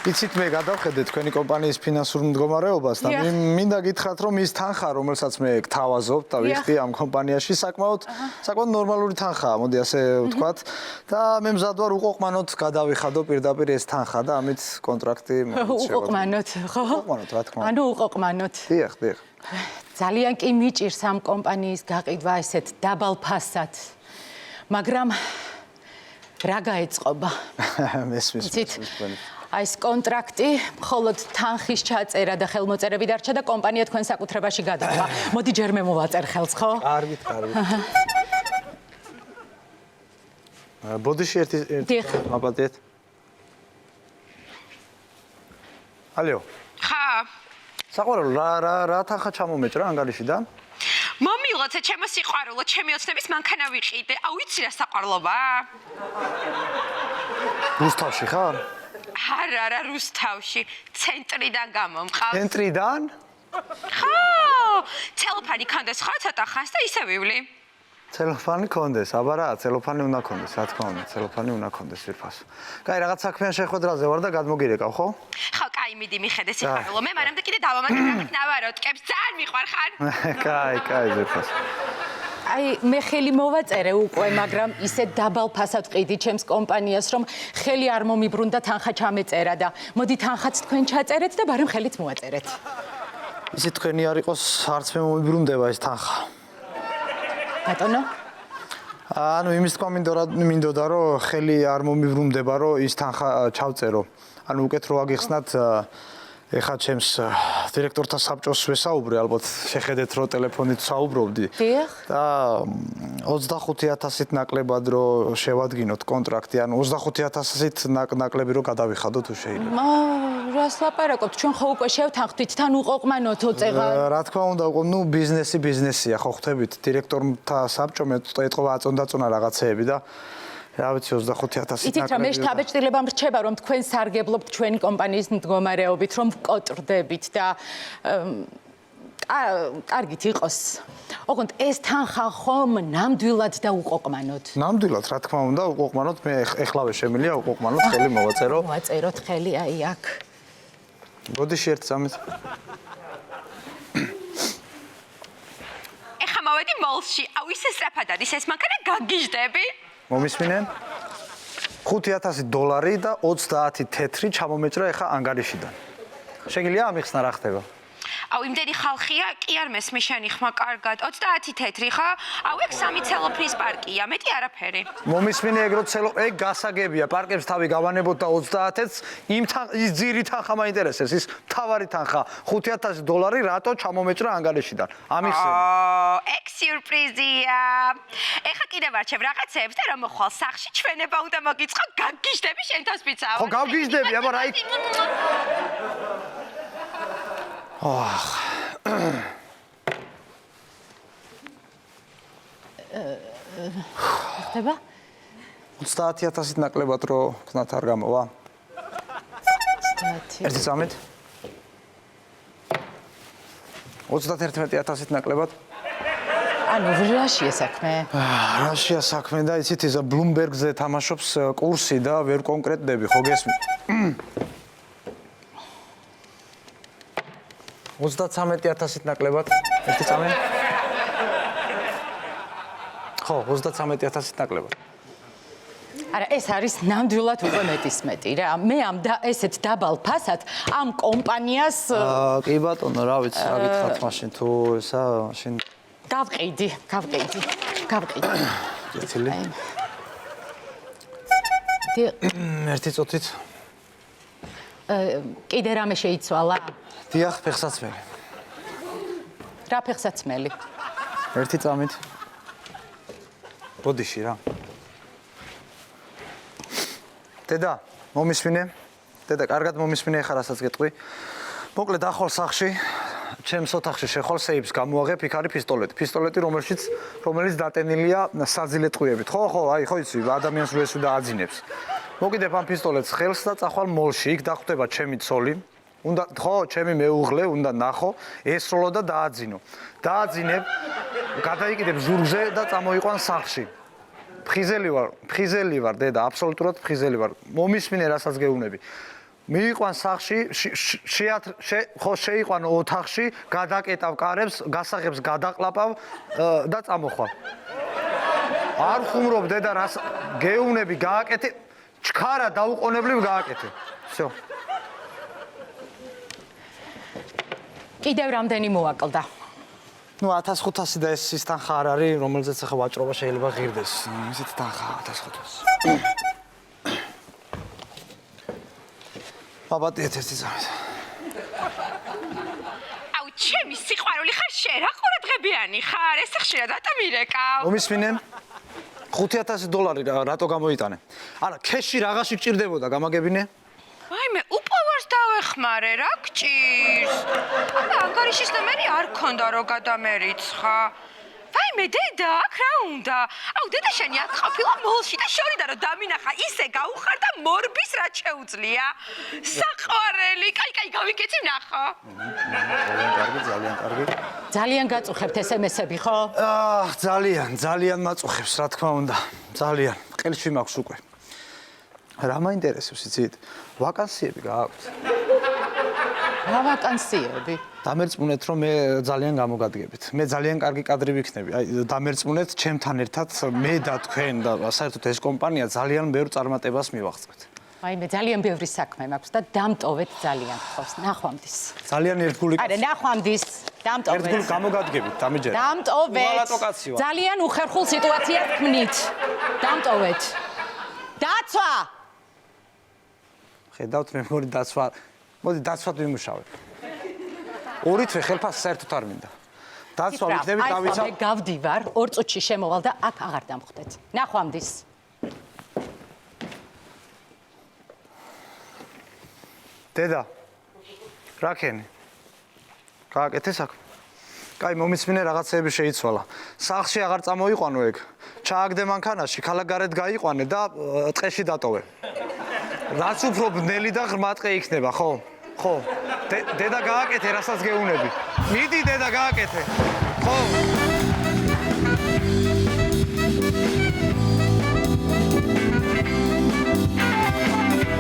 იცით მე გადავხედე თქვენი კომპანიის ფინანსურ მდგომარეობას და მინდა გითხრათ რომ ის თანხა რომელსაც მე გთავაზობ და ვიხდი ამ კომპანიაში საკმაოდ ნორმალური თანხაა მოდი ასე ვთქვათ და მე მზად ვარ უყოყმანოთ გადავიხადო პირდაპირ ეს თანხა და ამით კონტრაქტი უყოყმანოთ ხო? უყოყმანოთ რა თქმა უნდა. ანუ უყოყმანოთ. დიახ. ძალიან კი მიჭირს ამ კომპანიის გაყიდვა ესეთ დაბალ ფასად. მაგრამ რა გაეწყობა? მესმის. აი ეს კონტრაქტი მხოლოდ თანხის ჩაწერა და ხელმოწერები დარჩა და კომპანია თქვენ საკუთრებაში გადავა. მოდი ჯერ მე მოვაწერ ხელს, ხო? კარგით. ბოდიში ერთი მაპატიეთ. ალო. ხა. საყვარელო, რა თანხა ჩამომეჭრა ანგარიშიდან? მომილოცა ჩემო სიყვარულო, ჩემი ოცნების მანქანა ვიყიდე. აუ იცი რა საყვარლობა? რუსთავში ხარ? არა, რუსთავში, ცენტრიდან გამომყავს. ცენტრიდან? ხო, ცელოფანი კონდეს ხო ცოტა ხანს და ისე ვივლი. ცელოფანი კონდეს, აბა რა, ცელოფანი უნდა კონდეს, რა თქმა უნდა, ცელოფანი უნდა კონდეს ვირფასო. კაი, რაღაც საქმიან შეხვედრაზე ვარ და გადმოგირეკავ, ხო? ხო, კაი, მიდი მიხედე სიყვარულო. მე მანამდე კიდე დავამატებ რაღაც ნავაროტკებს, ძალიან მიყვარ ხარ. კაი, ვირფასო. აი მე ხელი მოვაწერე უკვე, მაგრამ ისე დაბალ ფასად ყიდი ჩემს კომპანიას, რომ ხელი არ მომიბრუნდა თანხა ჩამეწერა და მოდი თანხაც თქვენ ჩაწერეთ და ბარემ ხელიც მოვაწერეთ. ისე თქვენი არ იყოს, არც მე მომიბრუნდება ეს თანხა. ბატონო? ანუ იმის თქვა მინდოდა, რომ ხელი არ მომიბრუნდება, რომ ის თანხა ჩავწერო. ანუ უკეთ რო აგიხსნათ ეხა ჩემს დირექტორთა საბჭოს ვესაუბრე, ალბათ შეხედეთ რომ ტელეფონით საუბრობდი. დიახ. და 25,000-ით ნაკლებად რომ შევადგინოთ კონტრაქტი, ანუ 25,000-ით ნაკლები რომ გადავიხადო თუ შეიძლება. რას ლაპარაკობთ? ჩვენ ხო უკვე შევთანხმდით, თან უყოყმანოთ ოწეღა. რა თქმა უნდა, ბიზნესია, ხო ხვდებით, დირექტორთა საბჭო მე ეტყობა აწონდაწონა რაღაცეები და რა ვიცი 25,000 იცით რა მე შთაბეჭდილება მრჩება რომ თქვენ სარგებლობთ ჩვენი კომპანიის მდგომარეობით რომ ვკოტრდებით და კარგით იყოს. ოღონდ ეს თანხა ხომ ნამდვილად და უყოყმანოთ. ნამდვილად რა თქმა უნდა უყოყმანოთ მე ეხლავე შემილია უყოყმანოთ ხელი მოვაწერო. მოვაწეროთ ხელი აი აქ. ბოდიში ერთ წამით. ეხა მოვედი მოლში. აუ ისე სწრაფად არის ეს მანქანა გაგიჟდები. მომისმინენ? $5,000 და 30 თეთრი ჩამომეჭრა ეხა ანგარიშიდან. შეგიძლია ამიხსნა რა ხდება? აუ იმდენი ხალხია, კი არ მესმე შენი ხმა კარგად. 30 თეთრი ხა? აუ ეგ 3 ცელოფნის პარკია, მეტი არაფერი. მომისმინე ეგ ეგ გასაგებია, პარკებს თავი გავანებოთ და 30-ს ის ძირი თანხა მაინტერესებს, ის მთავარი თანხა $5,000 რატო ჩამომეჭრა ანგარიშიდან. ამიხსენე. ეგ სიურპრიზია. ეხა კიდე ვარჩევ რაღაცეებს და რომ მოხვალ სახში ჩვენება უნდა მოგიწყო, გაგიჟდები შენ თავს პიცაა. ხო გავგიჟდები, აბა რა იქ ხდება? 30,000-ით ნაკლებად რო ხნათ არ გამოვა. 30. ერთი წამით. 31,000-ით ნაკლებად. ანუ რაშია საქმე? რაშია საქმე და იცით ისა ბლუმბერგზე თამაშობს კურსი და ვერ კონკრეტდები, ხო გესმით? 33,000-ით ნაკლებად. ერთი წამი. ხო, 33,000-ით ნაკლებად. არა, ეს არის ნამდვილად უკვე მეტისმეტი რა. მე ამ ესეთ დაბალ ფასად ამ კომპანიას კი ბატონო, რა ვიცი, რა გითხრათ მაშინ თუ ესა, მაშინ გავყიდი. ერთი. ერთი წუთით. კიდე რამე შეიცვალა? დიახ, ფეხსაცმელი. რა ფეხსაცმელი? ერთი წამით. ბოდიში რა. დედა, მომისმინე. დედა, კარგად მომისმინე ხარ, რასაც გეტყვი. მოკლედ ახალ სახში, ჩემს ოთახში შეხვალ სეიფს გამოაღებ, იქ არის პისტოლეტი. პისტოლეტი, რომელიც დატენილია საძილე ტყვიებით. ხო, აი, ხო იცი, ადამიანს როეს უნდა აძინებს. მოკიდებ ამ პისტოლეტს ხელს და წახვალ მოლში, იქ დახვდება ჩემი ცოლი. უნდა ხო, ჩემი მეუღლე უნდა ნახო, ესროლო და დააძინო. დააძინებ, გადაიკიდებ ზურგზე და წამოიყვან სახლში. ფხიზელი ვარ, დედა, აბსოლუტურად ფხიზელი ვარ. მომისმინე, რასაც გეუბნები. მიიყვან სახში, ხო შეიყვან ოთახში, გადაკეტავ კარებს, გასაღებს გადაყლაპავ და წამოხვალ. არ ხუმრობ, დედა, რას გეუბნები, გააკეთე, ჩქარა დაუყოვნებლივ გააკეთე. всё. კიდევ რამდენი მოაკლდა? ნუ 1500 და ეს ის თანხა არ არის, რომელზეც ახლა ვაჭრობა შეიძლება ღირდეს. ისეთ თანხაა 1500. აბატიეთ ერთი ძამით. აუ, ჩემი სიყვარული ხარ შენ, რა ყურადღებიანი ხარ? ეს ხშირად ატამირეკავ. მომისმინენ? $5000 რატო გამოიტანე? არა, ქეში რაღაცი გჭირდებოდა, გამაგებინე? აი მე უპოვარს დავეხმარე, რა გჭირს? აბა ანგარიშის ნომერი არ ქონდა რო გადამერიცხა. ვაიმე დედა, აქ რა უნდა? აუ დედა შენი აქ ყოფილა მოლში და შორიდან რომ დამინახა, ისე გაუხარ და მორბის რა შეუძლია? საყვარელი, კაი, გავიკეთე ნახო. ძალიან კარგი. ძალიან გაწუხებთ SMS-ები, ხო? ძალიან მაწუხებს, რა თქმა უნდა. ძალიან. ყელში მაქვს უკვე. რა მაინტერესებს, იცით? ვაკანსიები გააქვთ? რა ვაკანსიები? დამერწმუნეთ, რომ მე ძალიან გამოგადგებით. მე ძალიან კარგი კადრი ვიქნები. აი, დამერწმუნეთ ჩემთან ერთად მე და თქვენ და საერთოდ ეს კომპანია ძალიან ბევრ წარმატებას მივაღწევთ. აი მე ძალიან ბევრი საქმე მაქვს და დამტოვეთ ძალიან ხავს. ნახვამდის. ძალიან ერთგული არა, ნახვამდის. დამტოვეთ. ერთგული გამოგადგებით, დამიჯერეთ. დამტოვეთ. უღალატო კაცი ვარ. ძალიან უხერხულ სიტუაციას ქმნით. დამტოვეთ. დაცვა. ხედავთ მე მოდი დაცვა. მოდი დაცვად ვიმუშავებ. ორი თვე ხელფასი საერთოდ არ მინდა. დაცვა ვიქნები დავიცავ. მე გავდივარ, 2 წუთში შემოვალ და აქ აღარ დამხვდეთ. ნახვამდის. დედა. რა ქენი? გააკეთე საქმე. კაი, მომისმინე რაღაცეები შეიცვალა. სახლში აღარ წამოიყვანო ეგ. ჩააგდე მანქანაში, ქალაქგარეთ გაიყვანე და ტყეში დატოვე. რაც უფრო ბნელი და ღრმა ტყე იქნება, ხო? ხო. დედა გააკეთე, რასაც გეუბნები. მიდი დედა გააკეთე. ხო.